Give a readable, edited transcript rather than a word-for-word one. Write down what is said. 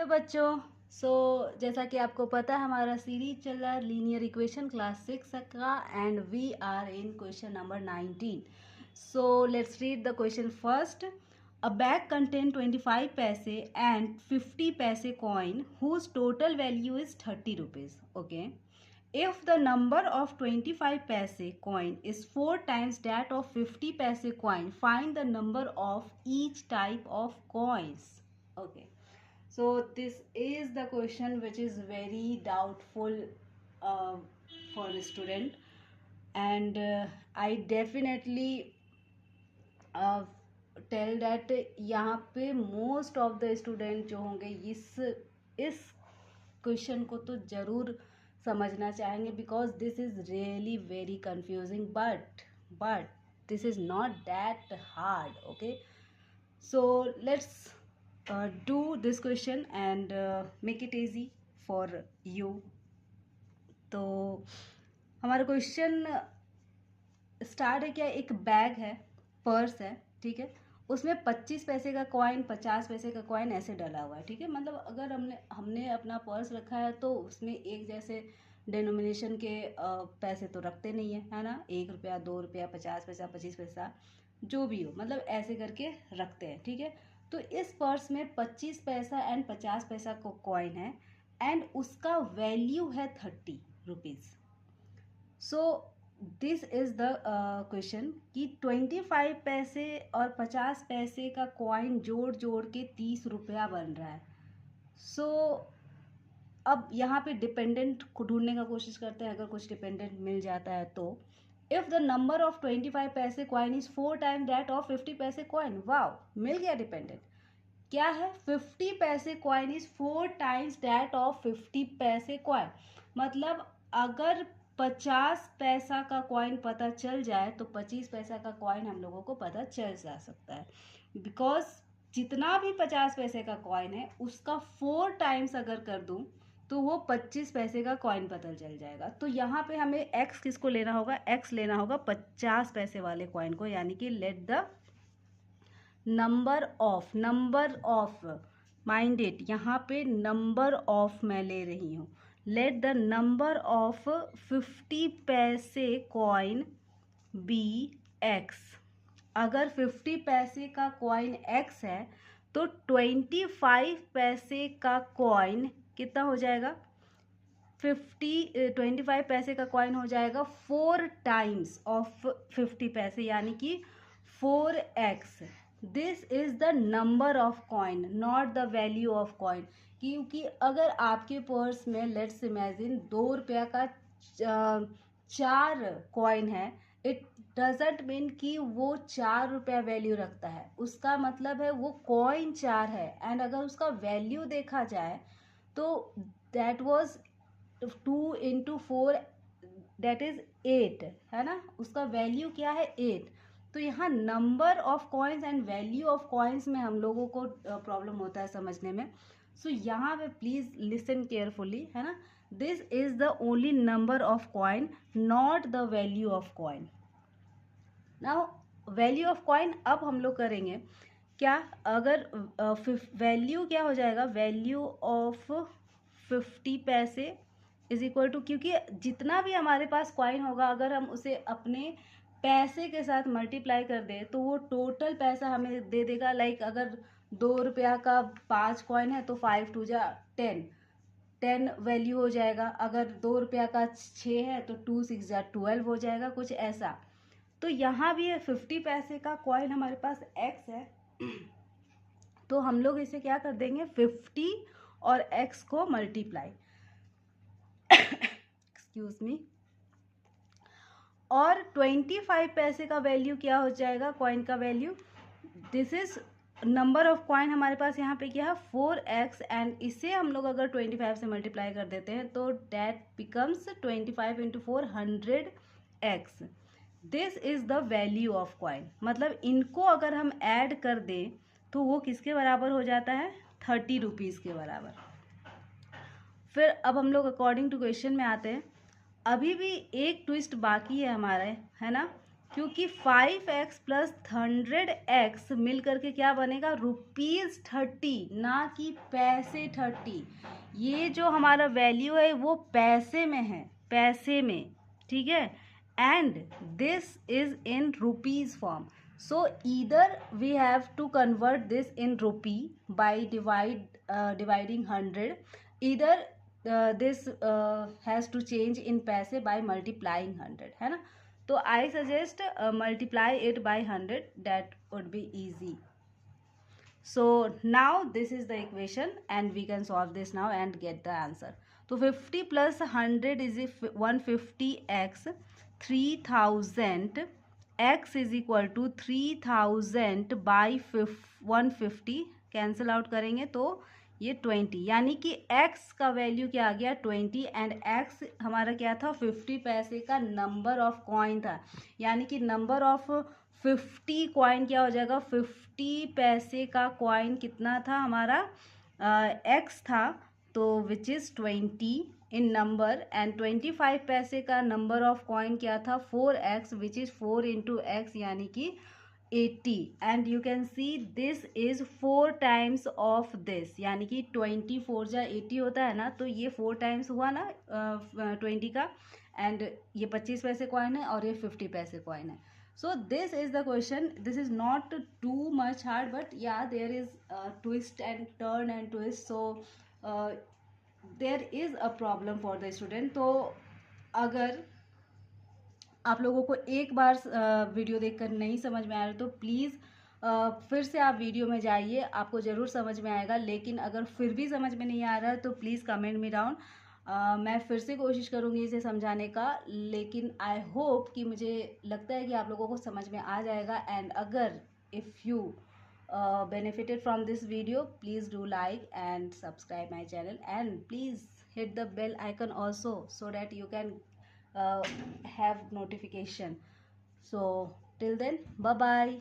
Hello बच्चों। जैसा कि आपको पता है हमारा सीरीज चल रहा है लीनियर इक्वेशन क्लास 6 का and we are in question number 19। Let's read the question first. A bag contain 25 paise and 50 पैसे coin whose total value is 30 rupees. Okay, if the number of 25 paise coin is 4 times that of 50 paise coin, find the number of each type of coins. Okay, so this is the question which is very doubtful uh, for a student, and I definitely tell that यहाँ पे most of the student जो होंगे इस question को तो ज़रूर समझना चाहेंगे, because this is really very confusing, but this is not that hard. Okay, so let's do this question and make it easy for you. तो हमारा क्वेश्चन स्टार्ट है क्या, एक बैग है, पर्स है, ठीक है, उसमें 25 पैसे का कॉइन, 50 पैसे का कॉइन ऐसे डला हुआ है. ठीक है, मतलब अगर हमने अपना पर्स रखा है तो उसमें एक जैसे डिनोमिनेशन के पैसे तो रखते नहीं है ना. 1 रुपया, 2 रुपया, 50 पैसा, 25 पैसा, जो भी हो, मतलब ऐसे करके रखते हैं. ठीक है, तो इस पर्स में 25 पैसा एंड 50 पैसा को कॉइन है एंड उसका वैल्यू है 30 rupees. This is the question कि 25 पैसे और 50 पैसे का कॉइन जोड़ के 30 रुपया बन रहा है. अब यहाँ पे डिपेंडेंट को ढूंढने का कोशिश करते हैं. अगर कुछ डिपेंडेंट मिल जाता है तो इफ द नंबर ऑफ 25 पैसे coin is 4 time that of 50 पैसे कॉइन, वाओ, मिल गया डिपेंडेंट. क्या है, 50 पैसे coin is 4 times that of 50 पैसे कॉइन. मतलब अगर 50 पैसा का कॉइन पता चल जाए तो 25 पैसा का कॉइन हम लोगों को पता चल जा सकता है, बिकॉज जितना भी 50 पैसे का कॉइन है उसका 4 टाइम्स अगर कर दूं तो वो 25 पैसे का कॉइन पता चल जाएगा. तो यहाँ पे हमें x किसको लेना होगा, x लेना होगा 50 पैसे वाले कॉइन को, यानी कि let the number of mind it, यहाँ पे नंबर ऑफ मैं ले रही हूँ. लेट द नंबर ऑफ 50 पैसे कॉइन बी x. अगर 50 पैसे का कॉइन x है तो 25 पैसे का कॉइन कितना हो जाएगा, 25 पैसे का कॉइन हो जाएगा 4 टाइम्स ऑफ 50 पैसे, यानी कि 4x. This is the number of coin, not the value of coin. क्योंकि अगर आपके पर्स में लेट्स इमेजिन 2 रुपया का 4 कॉइन है, इट डजेंट मीन कि वो 4 रुपया वैल्यू रखता है. उसका मतलब है वो कॉइन 4 है एंड अगर उसका वैल्यू देखा जाए तो that was 2 into 4 that is 8, है ना. उसका वैल्यू क्या है, 8. तो यहाँ number of coins and value of coins में हम लोगों को प्रॉब्लम होता है समझने में. यहाँ पे प्लीज लिसन केयरफुली, है ना. This is the only number of coin, not the value of coin. Now value of coin अब हम लोग करेंगे क्या, अगर वैल्यू क्या हो जाएगा, वैल्यू ऑफ 50 पैसे इज इक्वल टू, क्योंकि जितना भी हमारे पास कॉइन होगा अगर हम उसे अपने पैसे के साथ मल्टीप्लाई कर दे तो वो टोटल पैसा हमें दे देगा. लाइक अगर 2 रुपया का 5 कॉइन है तो 5 टू जा 10 वैल्यू हो जाएगा. अगर 2 रुपया का 6 है तो 2 6 जा 12 हो जाएगा, कुछ ऐसा. तो यहाँ भी 50 पैसे का कॉइन हमारे पास x है, तो हम लोग इसे क्या कर देंगे, 50 और x को मल्टीप्लाई एक्सक्यूज मी, और 25 पैसे का वैल्यू क्या हो जाएगा, कॉइन का value. This is number of coin हमारे पास यहाँ पे क्या है 4x एंड इसे हम लोग अगर 25 से मल्टीप्लाई कर देते हैं तो that becomes 25 into 4 100x. This is the value of coin. मतलब इनको अगर हम ऐड कर दें तो वो किसके बराबर हो जाता है, 30 रुपीज़ के बराबर. फिर अब हम लोग अकॉर्डिंग टू क्वेश्चन में आते हैं. अभी भी एक ट्विस्ट बाकी है हमारा, है ना. क्योंकि 5x प्लस 100x मिल करके क्या बनेगा, ₹30, ना कि पैसे 30। ये जो हमारा वैल्यू है वो पैसे में है, पैसे में, ठीक है। And this is in rupees form, so either we have to convert this in rupee by dividing 100, either this has to change in paise by multiplying 100, है ना। तो I suggest multiply it by 100, that would be easy. So now this is the equation and we can solve this now and get the answer. तो 50 plus 100 is 150x, 3000 x is equal to 3000 by 150, cancel out करेंगे तो ये 20, यानी कि x का value क्या आ गया 20 and x हमारा क्या था 50 पैसे का नंबर ऑफ कॉइन था, यानी कि नंबर ऑफ 50 कॉइन क्या हो जाएगा, 50 पैसे का कॉइन कितना था हमारा x था, तो which is 20 in number, and 25 पैसे का नंबर ऑफ कॉइन क्या था 4x, which is 4 into x, यानी कि 80। And you can see this is 4 times of this, यानी कि 24 जा 80 होता है ना, तो ये 4 टाइम्स हुआ ना 20 का, एंड ये 25 पैसे कॉइन है और ये 50 पैसे कॉइन है। So this is the question, this is not too much hard, but yeah there is twist and turn and twist, so there is a problem for the student. तो अगर आप लोगों को एक बार वीडियो देखकर नहीं समझ में आ रहा तो प्लीज़ फिर से आप वीडियो में जाइए, आपको ज़रूर समझ में आएगा। लेकिन अगर फिर भी समझ में नहीं आ रहा तो प्लीज़ कमेंट मी डाउन, मैं फिर से कोशिश करूँगी इसे समझाने का। लेकिन आई होप कि मुझे लगता है कि आप लोगों को समझ में आ जाएगा। एंड अगर if you benefited from this video, please do like and subscribe my channel, and please hit the bell icon also so that you can have notification. So till then, bye bye.